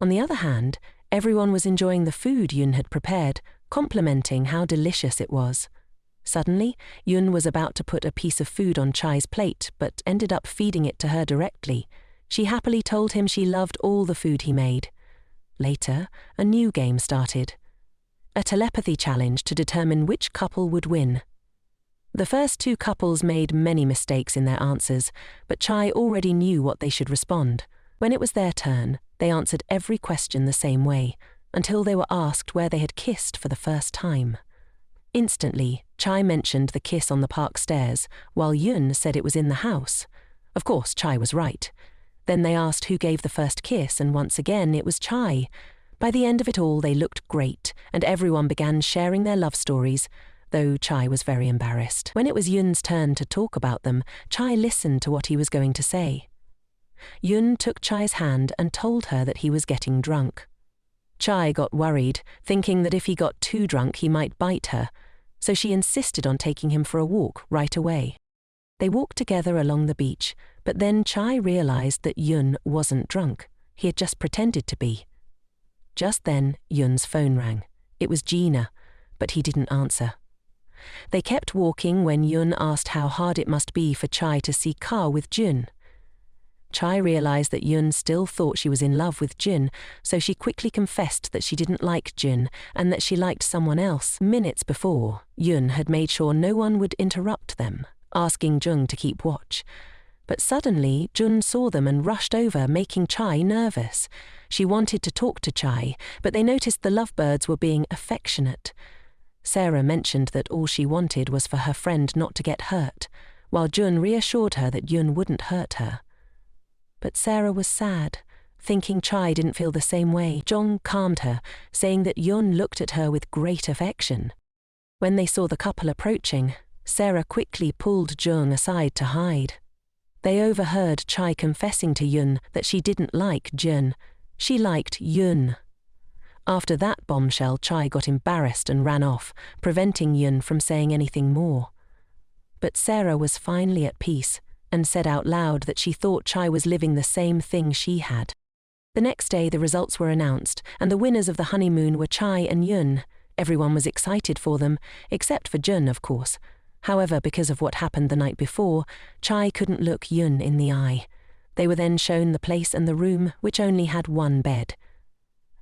On the other hand, everyone was enjoying the food Yun had prepared, complimenting how delicious it was. Suddenly, Yun was about to put a piece of food on Chai's plate, but ended up feeding it to her directly. She happily told him she loved all the food he made. Later, a new game started. A telepathy challenge to determine which couple would win. The first two couples made many mistakes in their answers, but Chai already knew what they should respond. When it was their turn, they answered every question the same way, until they were asked where they had kissed for the first time. Instantly, Chai mentioned the kiss on the park stairs, while Yun said it was in the house. Of course, Chai was right. Then they asked who gave the first kiss, and once again it was Chai. By the end of it all, they looked great, and everyone began sharing their love stories, though Chai was very embarrassed. When it was Yun's turn to talk about them, Chai listened to what he was going to say. Yun took Chai's hand and told her that he was getting drunk. Chai got worried, thinking that if he got too drunk he might bite her, so she insisted on taking him for a walk right away. They walked together along the beach, but then Chai realized that Yun wasn't drunk. He had just pretended to be. Just then, Yun's phone rang. It was Gina, but he didn't answer. They kept walking when Yun asked how hard it must be for Chai to see Ka with Jun. Chai realized that Yun still thought she was in love with Jun, so she quickly confessed that she didn't like Jun and that she liked someone else. Minutes before, Yun had made sure no one would interrupt them, asking Jung to keep watch. But suddenly, Jun saw them and rushed over, making Chai nervous. She wanted to talk to Chai, but they noticed the lovebirds were being affectionate. Sarah mentioned that all she wanted was for her friend not to get hurt, while Jun reassured her that Yun wouldn't hurt her. But Sarah was sad, thinking Chai didn't feel the same way. Jung calmed her, saying that Yun looked at her with great affection. When they saw the couple approaching, Sarah quickly pulled Jung aside to hide. They overheard Chai confessing to Yun that she didn't like Jun. She liked Yun. After that bombshell, Chai got embarrassed and ran off, preventing Yun from saying anything more. But Sarah was finally at peace and said out loud that she thought Chai was living the same thing she had. The next day, the results were announced, and the winners of the honeymoon were Chai and Yun. Everyone was excited for them, except for Jun, of course. However, because of what happened the night before, Chai couldn't look Yun in the eye. They were then shown the place and the room, which only had one bed.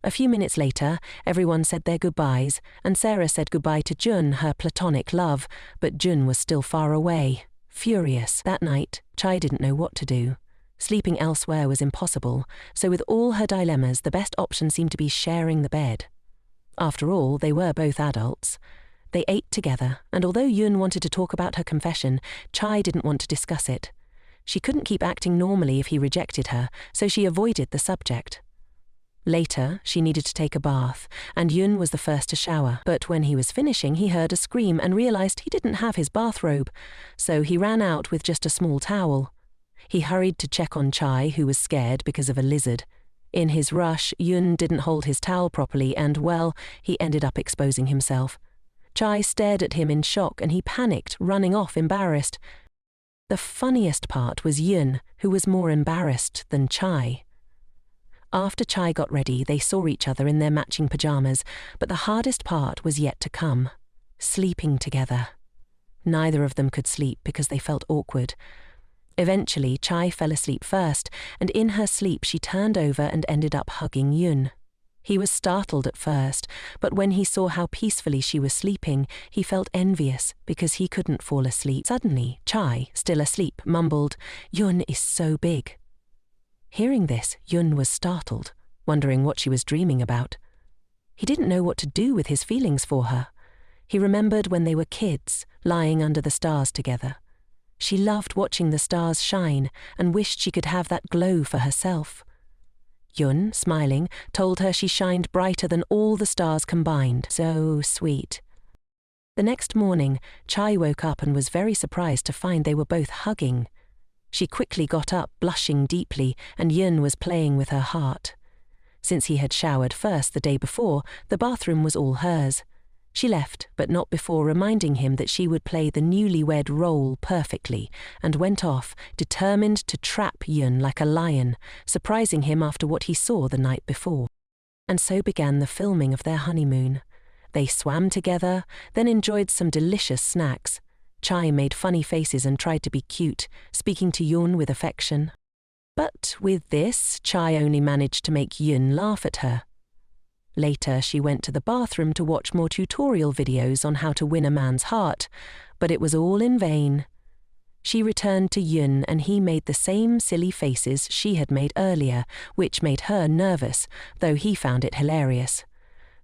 A few minutes later, everyone said their goodbyes, and Sarah said goodbye to Jun, her platonic love, but Jun was still far away. Furious. That night, Chai didn't know what to do. Sleeping elsewhere was impossible, so with all her dilemmas, the best option seemed to be sharing the bed. After all, they were both adults. They ate together, and although Yun wanted to talk about her confession, Chai didn't want to discuss it. She couldn't keep acting normally if he rejected her, so she avoided the subject. Later, she needed to take a bath, and Yun was the first to shower. But when he was finishing, he heard a scream and realized he didn't have his bathrobe, so he ran out with just a small towel. He hurried to check on Chai, who was scared because of a lizard. In his rush, Yun didn't hold his towel properly and, well, he ended up exposing himself. Chai stared at him in shock and he panicked, running off embarrassed. The funniest part was Yun, who was more embarrassed than Chai. After Chai got ready, they saw each other in their matching pajamas, but the hardest part was yet to come: sleeping together. Neither of them could sleep because they felt awkward. Eventually, Chai fell asleep first, and in her sleep she turned over and ended up hugging Yun. He was startled at first, but when he saw how peacefully she was sleeping, he felt envious because he couldn't fall asleep. Suddenly, Chai, still asleep, mumbled, "Yun is so big." Hearing this, Yun was startled, wondering what she was dreaming about. He didn't know what to do with his feelings for her. He remembered when they were kids, lying under the stars together. She loved watching the stars shine and wished she could have that glow for herself. Yun, smiling, told her she shined brighter than all the stars combined. So sweet. The next morning, Chai woke up and was very surprised to find they were both hugging. She quickly got up, blushing deeply, and Yun was playing with her heart. Since he had showered first the day before, the bathroom was all hers. She left, but not before reminding him that she would play the newlywed role perfectly, and went off, determined to trap Yun like a lion, surprising him after what he saw the night before. And so began the filming of their honeymoon. They swam together, then enjoyed some delicious snacks. Chai made funny faces and tried to be cute, speaking to Yun with affection. But with this, Chai only managed to make Yun laugh at her. Later, she went to the bathroom to watch more tutorial videos on how to win a man's heart, but it was all in vain. She returned to Yun and he made the same silly faces she had made earlier, which made her nervous, though he found it hilarious.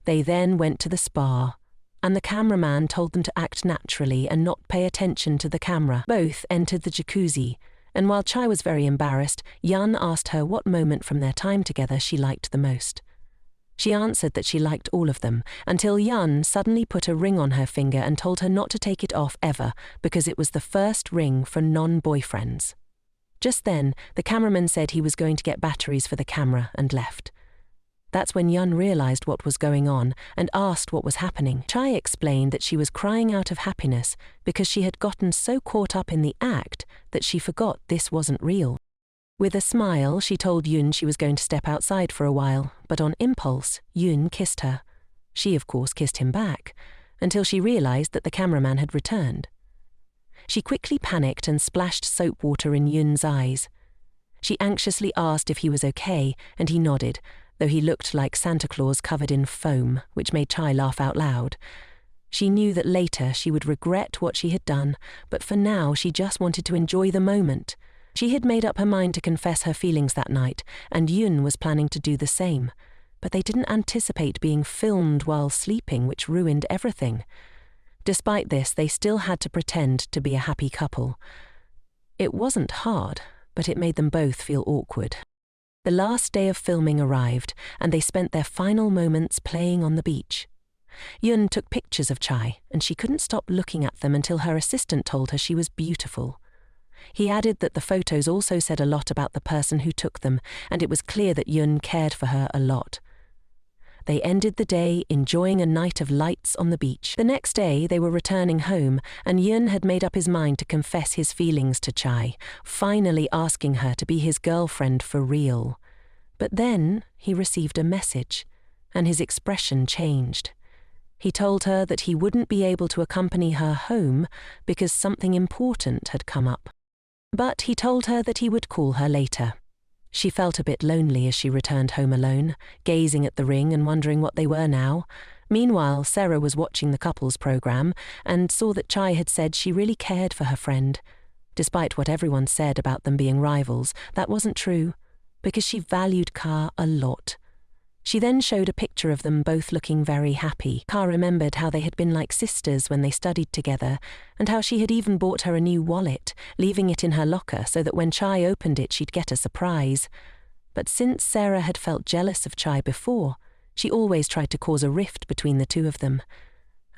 They then went to the spa, and the cameraman told them to act naturally and not pay attention to the camera. Both entered the jacuzzi, and while Chai was very embarrassed, Yun asked her what moment from their time together she liked the most. She answered that she liked all of them, until Yun suddenly put a ring on her finger and told her not to take it off ever because it was the first ring for non-boyfriends. Just then, the cameraman said he was going to get batteries for the camera and left. That's when Yun realized what was going on and asked what was happening. Chai explained that she was crying out of happiness because she had gotten so caught up in the act that she forgot this wasn't real. With a smile, she told Yun she was going to step outside for a while, but on impulse, Yun kissed her. She, of course, kissed him back, until she realized that the cameraman had returned. She quickly panicked and splashed soap water in Yun's eyes. She anxiously asked if he was okay, and he nodded, though he looked like Santa Claus covered in foam, which made Chai laugh out loud. She knew that later she would regret what she had done, but for now she just wanted to enjoy the moment. She had made up her mind to confess her feelings that night, and Yun was planning to do the same. But they didn't anticipate being filmed while sleeping, which ruined everything. Despite this, they still had to pretend to be a happy couple. It wasn't hard, but it made them both feel awkward. The last day of filming arrived, and they spent their final moments playing on the beach. Yun took pictures of Chai, and she couldn't stop looking at them until her assistant told her she was beautiful. He added that the photos also said a lot about the person who took them, and it was clear that Yun cared for her a lot. They ended the day enjoying a night of lights on the beach. The next day, they were returning home, and Yun had made up his mind to confess his feelings to Chai, finally asking her to be his girlfriend for real. But then he received a message, and his expression changed. He told her that he wouldn't be able to accompany her home because something important had come up. But he told her that he would call her later. She felt a bit lonely as she returned home alone, gazing at the ring and wondering what they were now. Meanwhile, Sarah was watching the couples program and saw that Chai had said she really cared for her friend. Despite what everyone said about them being rivals, that wasn't true, because she valued Ka a lot. She then showed a picture of them both looking very happy. Ka remembered how they had been like sisters when they studied together, and how she had even bought her a new wallet, leaving it in her locker so that when Chai opened it she'd get a surprise. But since Sarah had felt jealous of Chai before, she always tried to cause a rift between the two of them.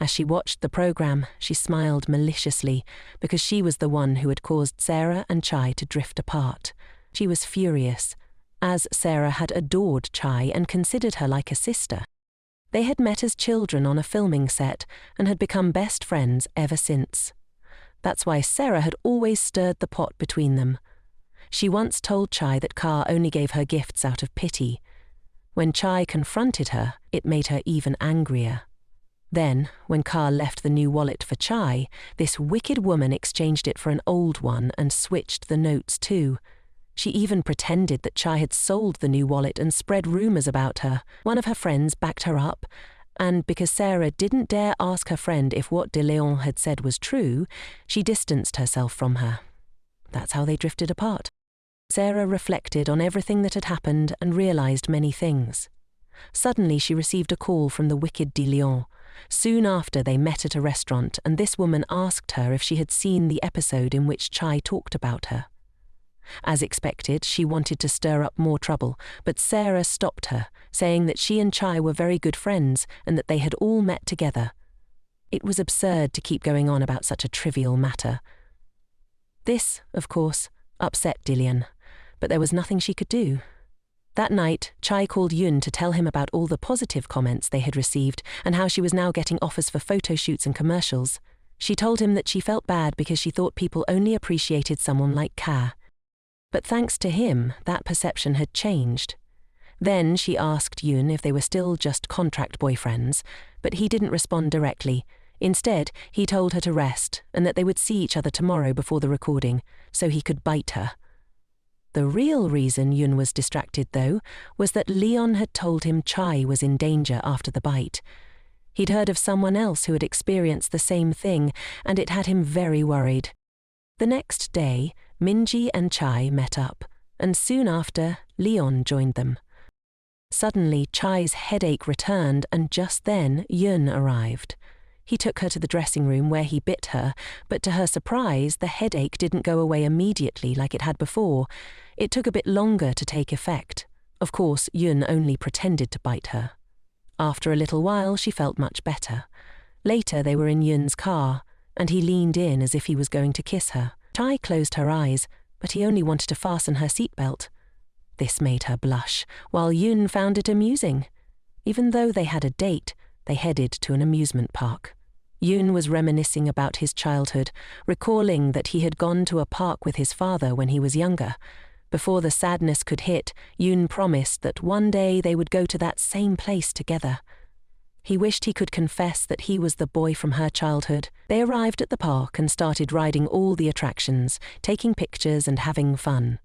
As she watched the program, she smiled maliciously, because she was the one who had caused Sarah and Chai to drift apart. She was furious, as Sarah had adored Chai and considered her like a sister. They had met as children on a filming set and had become best friends ever since. That's why Sarah had always stirred the pot between them. She once told Chai that Ka only gave her gifts out of pity. When Chai confronted her, it made her even angrier. Then, when Ka left the new wallet for Chai, this wicked woman exchanged it for an old one and switched the notes too. She even pretended that Chai had sold the new wallet and spread rumors about her. One of her friends backed her up, and because Sarah didn't dare ask her friend if what De Leon had said was true, she distanced herself from her. That's how they drifted apart. Sarah reflected on everything that had happened and realized many things. Suddenly she received a call from the wicked De Leon. Soon after, they met at a restaurant, and this woman asked her if she had seen the episode in which Chai talked about her. As expected, she wanted to stir up more trouble, but Sarah stopped her, saying that she and Chai were very good friends and that they had all met together. It was absurd to keep going on about such a trivial matter. This, of course, upset Dillian, but there was nothing she could do. That night, Chai called Yun to tell him about all the positive comments they had received and how she was now getting offers for photo shoots and commercials. She told him that she felt bad because she thought people only appreciated someone like Ka. But thanks to him, that perception had changed. Then she asked Yun if they were still just contract boyfriends, but he didn't respond directly. Instead, he told her to rest and that they would see each other tomorrow before the recording, so he could bite her. The real reason Yun was distracted, though, was that Leon had told him Chai was in danger after the bite. He'd heard of someone else who had experienced the same thing, and it had him very worried. The next day, Minji and Chai met up, and soon after, Leon joined them. Suddenly, Chai's headache returned, and just then, Yun arrived. He took her to the dressing room where he bit her, but to her surprise, the headache didn't go away immediately like it had before. It took a bit longer to take effect. Of course, Yun only pretended to bite her. After a little while, she felt much better. Later, they were in Yun's car, and he leaned in as if he was going to kiss her. Chai closed her eyes, but he only wanted to fasten her seatbelt. This made her blush, while Yun found it amusing. Even though they had a date, they headed to an amusement park. Yun was reminiscing about his childhood, recalling that he had gone to a park with his father when he was younger. Before the sadness could hit, Yun promised that one day they would go to that same place together. He wished he could confess that he was the boy from her childhood. They arrived at the park and started riding all the attractions, taking pictures and having fun.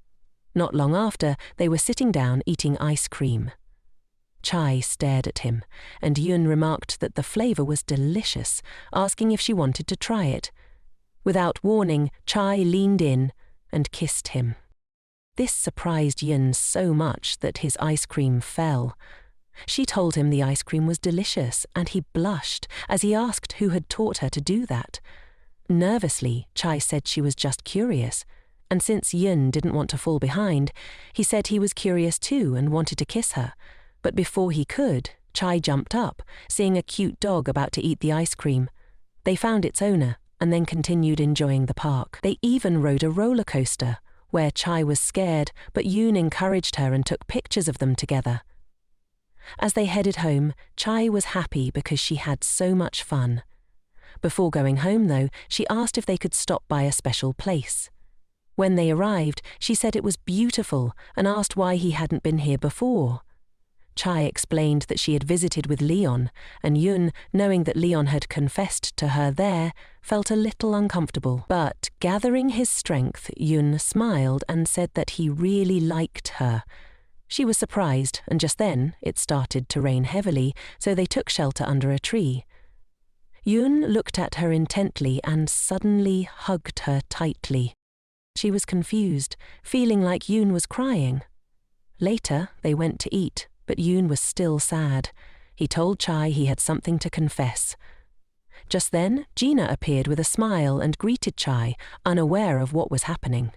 Not long after, they were sitting down eating ice cream. Chai stared at him, and Yun remarked that the flavor was delicious, asking if she wanted to try it. Without warning, Chai leaned in and kissed him. This surprised Yun so much that his ice cream fell. She told him the ice cream was delicious, and he blushed as he asked who had taught her to do that. Nervously, Chai said she was just curious, and since Yun didn't want to fall behind, he said he was curious too and wanted to kiss her. But before he could, Chai jumped up, seeing a cute dog about to eat the ice cream. They found its owner and then continued enjoying the park. They even rode a roller coaster, where Chai was scared, but Yun encouraged her and took pictures of them together. As they headed home, Chai was happy because she had so much fun. Before going home, though, she asked if they could stop by a special place. When they arrived, she said it was beautiful and asked why he hadn't been here before. Chai explained that she had visited with Leon, and Yun, knowing that Leon had confessed to her there, felt a little uncomfortable. But gathering his strength, Yun smiled and said that he really liked her. She was surprised, and just then it started to rain heavily, so they took shelter under a tree. Yun looked at her intently and suddenly hugged her tightly. She was confused, feeling like Yun was crying. Later, they went to eat, but Yun was still sad. He told Chai he had something to confess. Just then, Gina appeared with a smile and greeted Chai, unaware of what was happening.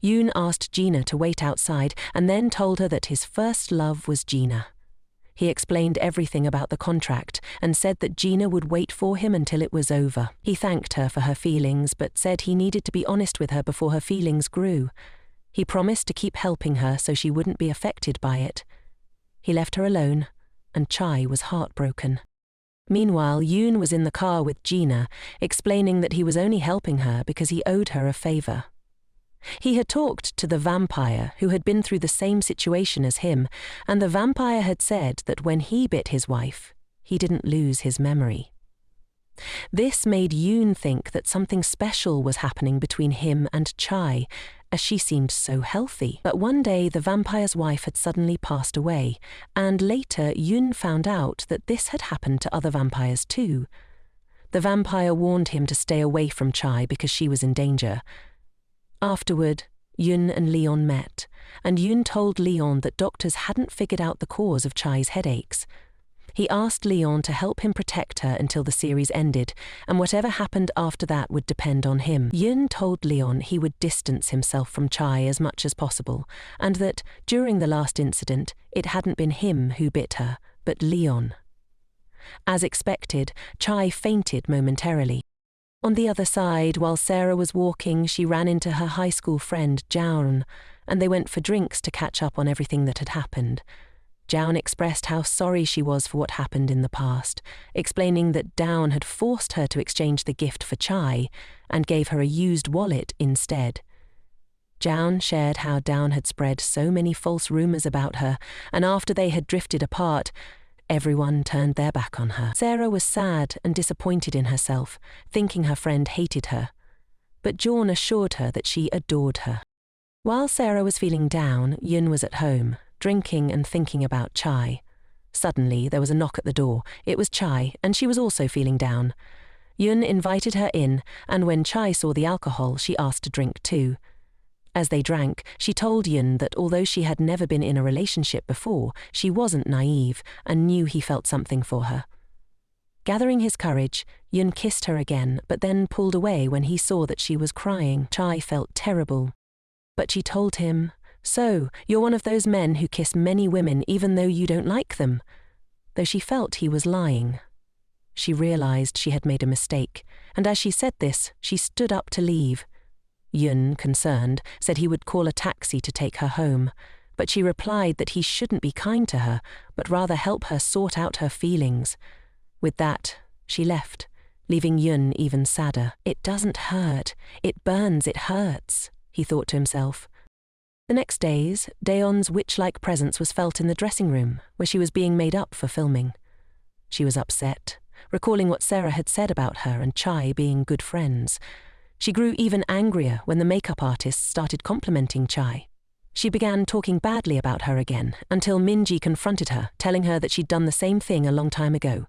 Yun asked Gina to wait outside and then told her that his first love was Gina. He explained everything about the contract and said that Gina would wait for him until it was over. He thanked her for her feelings but said he needed to be honest with her before her feelings grew. He promised to keep helping her so she wouldn't be affected by it. He left her alone, and Chai was heartbroken. Meanwhile, Yun was in the car with Gina, explaining that he was only helping her because he owed her a favor. He had talked to the vampire who had been through the same situation as him, and the vampire had said that when he bit his wife, he didn't lose his memory. This made Yun think that something special was happening between him and Chai, as she seemed so healthy. But one day the vampire's wife had suddenly passed away, and later Yun found out that this had happened to other vampires too. The vampire warned him to stay away from Chai because she was in danger. Afterward, Yun and Leon met, and Yun told Leon that doctors hadn't figured out the cause of Chai's headaches. He asked Leon to help him protect her until the series ended, and whatever happened after that would depend on him. Yun told Leon he would distance himself from Chai as much as possible, and that, during the last incident, it hadn't been him who bit her, but Leon. As expected, Chai fainted momentarily. On the other side, while Sarah was walking, she ran into her high school friend, Jaun. and they went for drinks to catch up on everything that had happened. Jaun expressed how sorry she was for what happened in the past, explaining that Dawn had forced her to exchange the gift for chai and gave her a used wallet instead. Jaun shared how Dawn had spread so many false rumors about her, and after they had drifted apart, everyone turned their back on her. Sarah was sad and disappointed in herself, thinking her friend hated her. But Jaun assured her that she adored her. While Sarah was feeling down, Yun was at home, drinking and thinking about chai. Suddenly, there was a knock at the door. It was Chai, and she was also feeling down. Yun invited her in, and when Chai saw the alcohol, she asked to drink too. As they drank, she told Yun that although she had never been in a relationship before, she wasn't naive and knew he felt something for her. Gathering his courage, Yun kissed her again, but then pulled away when he saw that she was crying. Chai felt terrible. But she told him, "So, you're one of those men who kiss many women even though you don't like them," though she felt he was lying. She realized she had made a mistake, and as she said this, she stood up to leave. Yun, concerned, said he would call a taxi to take her home, but she replied that he shouldn't be kind to her, but rather help her sort out her feelings. With that, she left, leaving Yun even sadder. "It doesn't hurt. It burns, it hurts," he thought to himself. The next days, Daeon's witch-like presence was felt in the dressing room, where she was being made up for filming. She was upset, recalling what Sarah had said about her and Chai being good friends. She grew even angrier when the makeup artists started complimenting Chai. She began talking badly about her again, until Minji confronted her, telling her that she'd done the same thing a long time ago.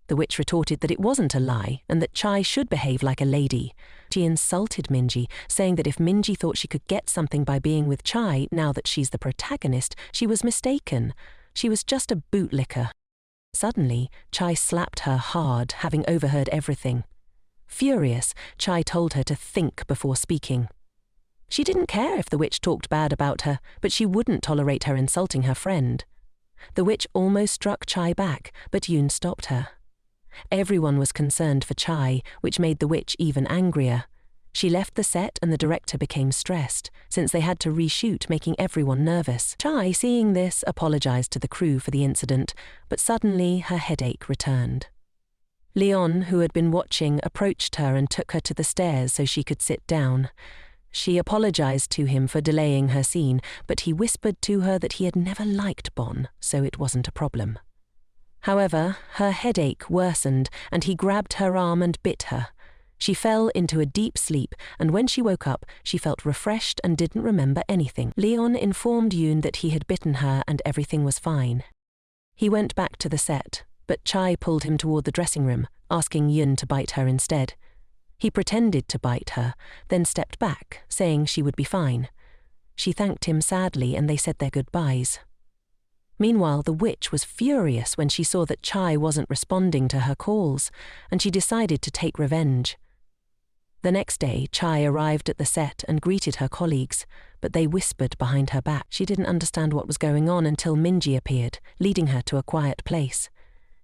The witch retorted that it wasn't a lie, and that Chai should behave like a lady. She insulted Minji, saying that if Minji thought she could get something by being with Chai, now that she's the protagonist, she was mistaken. She was just a bootlicker. Suddenly, Chai slapped her hard, having overheard everything. Furious, Chai told her to think before speaking. She didn't care if the witch talked bad about her, but she wouldn't tolerate her insulting her friend. The witch almost struck Chai back, but Yoon stopped her. Everyone was concerned for Chai, which made the witch even angrier. She left the set and the director became stressed, since they had to reshoot, making everyone nervous. Chai, seeing this, apologized to the crew for the incident, but suddenly her headache returned. Leon, who had been watching, approached her and took her to the stairs so she could sit down. She apologized to him for delaying her scene, but he whispered to her that he had never liked Bon, so it wasn't a problem. However, her headache worsened, and he grabbed her arm and bit her. She fell into a deep sleep, and when she woke up, she felt refreshed and didn't remember anything. Leon informed Yoon that he had bitten her and everything was fine. He went back to the set, but Chai pulled him toward the dressing room, asking Yoon to bite her instead. He pretended to bite her, then stepped back, saying she would be fine. She thanked him sadly and they said their goodbyes. Meanwhile, the witch was furious when she saw that Chai wasn't responding to her calls, and she decided to take revenge. The next day, Chai arrived at the set and greeted her colleagues, but they whispered behind her back. She didn't understand what was going on until Minji appeared, leading her to a quiet place.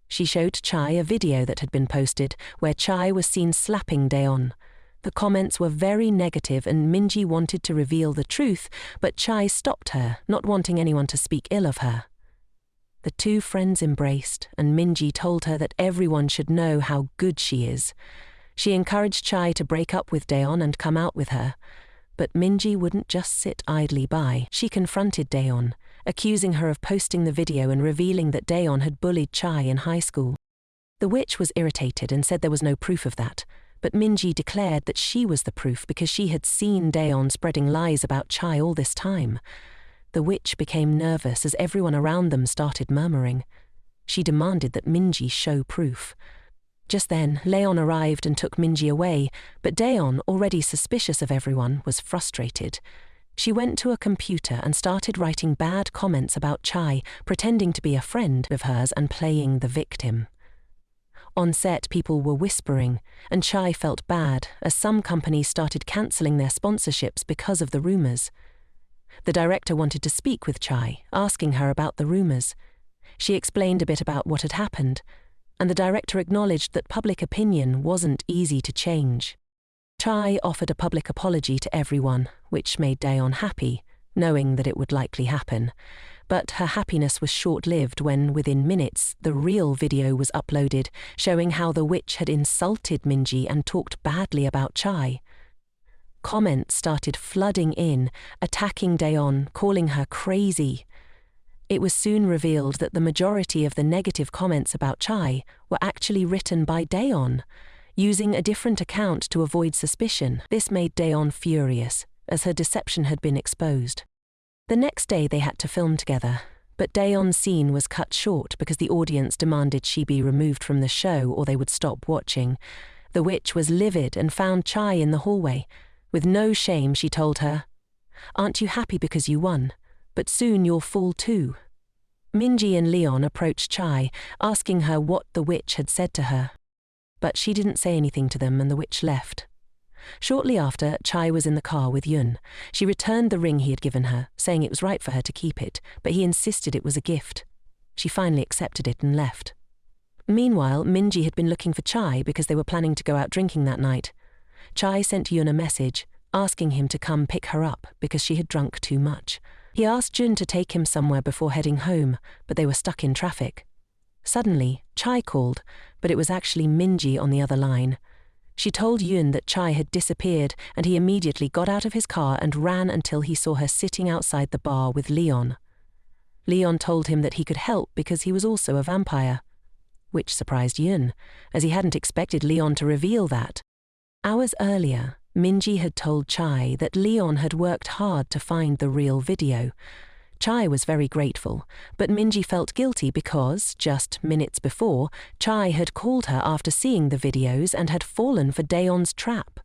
She showed Chai a video that had been posted, where Chai was seen slapping Daeon. The comments were very negative and Minji wanted to reveal the truth, but Chai stopped her, not wanting anyone to speak ill of her. The two friends embraced, and Minji told her that everyone should know how good she is. She encouraged Chai to break up with Daeon and come out with her. But Minji wouldn't just sit idly by. She confronted Daeon, accusing her of posting the video and revealing that Daeon had bullied Chai in high school. The witch was irritated and said there was no proof of that, but Minji declared that she was the proof because she had seen Daeon spreading lies about Chai all this time. The witch became nervous as everyone around them started murmuring. She demanded that Minji show proof. Just then, Leon arrived and took Minji away, but Daeon, already suspicious of everyone, was frustrated. She went to a computer and started writing bad comments about Chai, pretending to be a friend of hers and playing the victim. On set, people were whispering, and Chai felt bad as some companies started cancelling their sponsorships because of the rumors. The director wanted to speak with Chai, asking her about the rumors. She explained a bit about what had happened, and the director acknowledged that public opinion wasn't easy to change. Chai offered a public apology to everyone, which made Daeon happy, knowing that it would likely happen. But her happiness was short-lived when, within minutes, the real video was uploaded, showing how the witch had insulted Minji and talked badly about Chai. Comments started flooding in, attacking Daeon, calling her crazy. It was soon revealed that the majority of the negative comments about Chai were actually written by Daeon, using a different account to avoid suspicion. This made Daeon furious, as her deception had been exposed. The next day they had to film together, but Daeon's scene was cut short because the audience demanded she be removed from the show or they would stop watching. The witch was livid and found Chai in the hallway. With no shame, she told her, "Aren't you happy because you won? But soon you'll fall too." Minji and Leon approached Chai, asking her what the witch had said to her. But she didn't say anything to them and the witch left. Shortly after, Chai was in the car with Yun. She returned the ring he had given her, saying it was right for her to keep it, but he insisted it was a gift. She finally accepted it and left. Meanwhile, Minji had been looking for Chai because they were planning to go out drinking that night. Chai sent Yun a message, asking him to come pick her up because she had drunk too much. He asked Jun to take him somewhere before heading home, but they were stuck in traffic. Suddenly, Chai called, but it was actually Minji on the other line. She told Yun that Chai had disappeared, and he immediately got out of his car and ran until he saw her sitting outside the bar with Leon. Leon told him that he could help because he was also a vampire, which surprised Yun, as he hadn't expected Leon to reveal that. Hours earlier, Minji had told Chai that Leon had worked hard to find the real video. Chai was very grateful, but Minji felt guilty because, just minutes before, Chai had called her after seeing the videos and had fallen for Daeon's trap.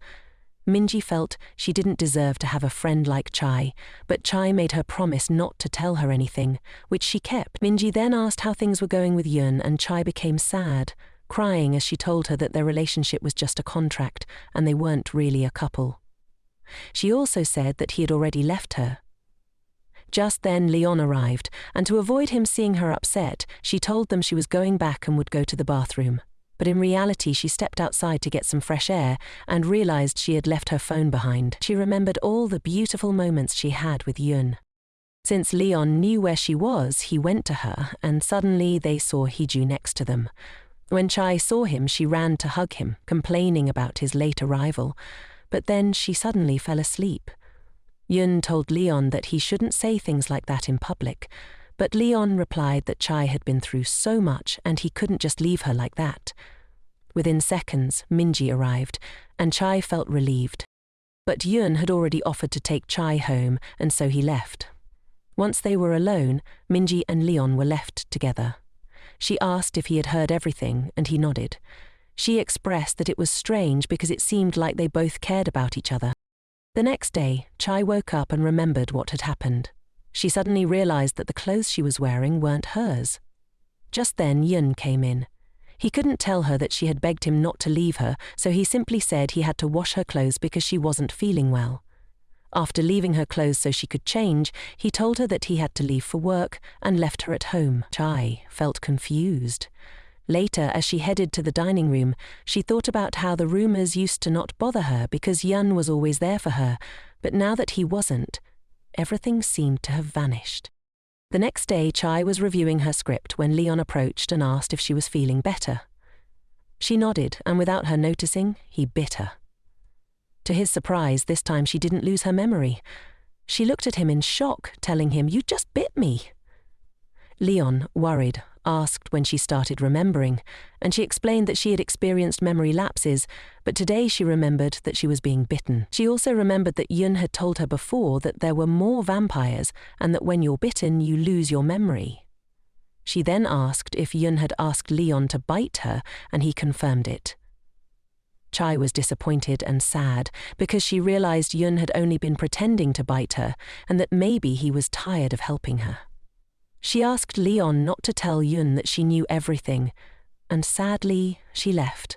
Minji felt she didn't deserve to have a friend like Chai, but Chai made her promise not to tell her anything, which she kept. Minji then asked how things were going with Yun, and Chai became sad, crying as she told her that their relationship was just a contract and they weren't really a couple. She also said that he had already left her. Just then Leon arrived, and to avoid him seeing her upset, she told them she was going back and would go to the bathroom. But in reality she stepped outside to get some fresh air and realized she had left her phone behind. She remembered all the beautiful moments she had with Yun. Since Leon knew where she was, he went to her, and suddenly they saw Hiju next to them. When Chai saw him, she ran to hug him, complaining about his late arrival, but then she suddenly fell asleep. Yun told Leon that he shouldn't say things like that in public, but Leon replied that Chai had been through so much and he couldn't just leave her like that. Within seconds, Minji arrived, and Chai felt relieved. But Yun had already offered to take Chai home, and so he left. Once they were alone, Minji and Leon were left together. She asked if he had heard everything, and he nodded. She expressed that it was strange because it seemed like they both cared about each other. The next day, Chai woke up and remembered what had happened. She suddenly realized that the clothes she was wearing weren't hers. Just then, Yun came in. He couldn't tell her that she had begged him not to leave her, so he simply said he had to wash her clothes because she wasn't feeling well. After leaving her clothes so she could change, he told her that he had to leave for work and left her at home. Chai felt confused. Later, as she headed to the dining room, she thought about how the rumors used to not bother her because Yun was always there for her, but now that he wasn't, everything seemed to have vanished. The next day, Chai was reviewing her script when Leon approached and asked if she was feeling better. She nodded, and without her noticing, he bit her. To his surprise, this time she didn't lose her memory. She looked at him in shock, telling him, "You just bit me." Leon, worried, asked when she started remembering, and she explained that she had experienced memory lapses, but today she remembered that she was being bitten. She also remembered that Yun had told her before that there were more vampires and that when you're bitten, you lose your memory. She then asked if Yun had asked Leon to bite her, and he confirmed it. Chai was disappointed and sad because she realized Yun had only been pretending to bite her and that maybe he was tired of helping her. She asked Leon not to tell Yun that she knew everything, and sadly, she left.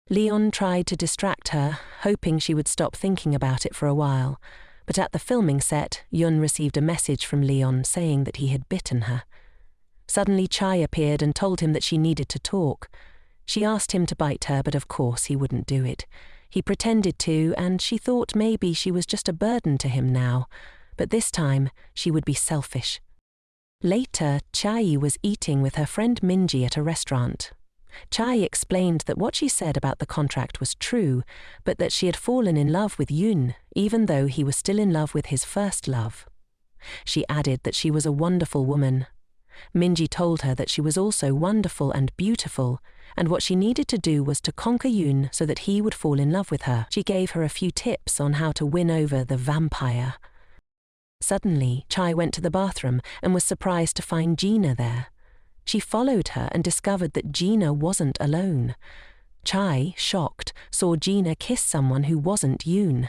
Leon tried to distract her, hoping she would stop thinking about it for a while, but at the filming set, Yun received a message from Leon saying that he had bitten her. Suddenly Chai appeared and told him that she needed to talk. She asked him to bite her, but of course he wouldn't do it. He pretended to, and she thought maybe she was just a burden to him now. but this time she would be selfish. Later, Chai was eating with her friend Minji at a restaurant. Chai explained that what she said about the contract was true, but that she had fallen in love with Yun, even though he was still in love with his first love. She added that she was a wonderful woman. Minji told her that she was also wonderful and beautiful, and what she needed to do was to conquer Yun so that he would fall in love with her. She gave her a few tips on how to win over the vampire. Suddenly, Chai went to the bathroom and was surprised to find Gina there. She followed her and discovered that Gina wasn't alone. Chai, shocked, saw Gina kiss someone who wasn't Yoon.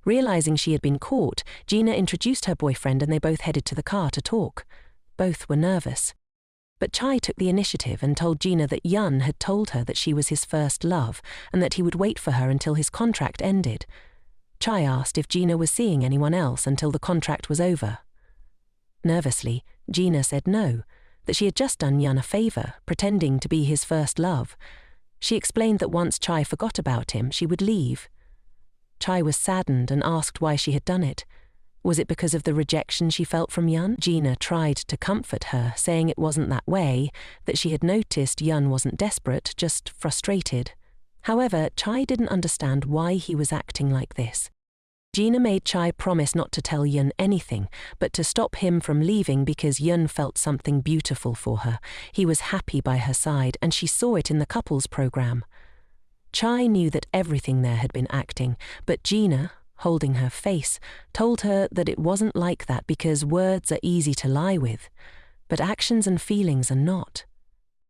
Realizing she had been caught, Gina introduced her boyfriend and they both headed to the car to talk. Both were nervous. But Chai took the initiative and told Gina that Yun had told her that she was his first love and that he would wait for her until his contract ended. Chai asked if Gina was seeing anyone else until the contract was over. Nervously, Gina said no, that she had just done Yun a favor, pretending to be his first love. She explained that once Chai forgot about him, she would leave. Chai was saddened and asked why she had done it. Was it because of the rejection she felt from Yun? Gina tried to comfort her, saying it wasn't that way, that she had noticed Yun wasn't desperate, just frustrated. However, Chai didn't understand why he was acting like this. Gina made Chai promise not to tell Yun anything, but to stop him from leaving because Yun felt something beautiful for her. He was happy by her side, and she saw it in the couples program. Chai knew that everything there had been acting, but Gina, holding her face, told her that it wasn't like that because words are easy to lie with, but actions and feelings are not.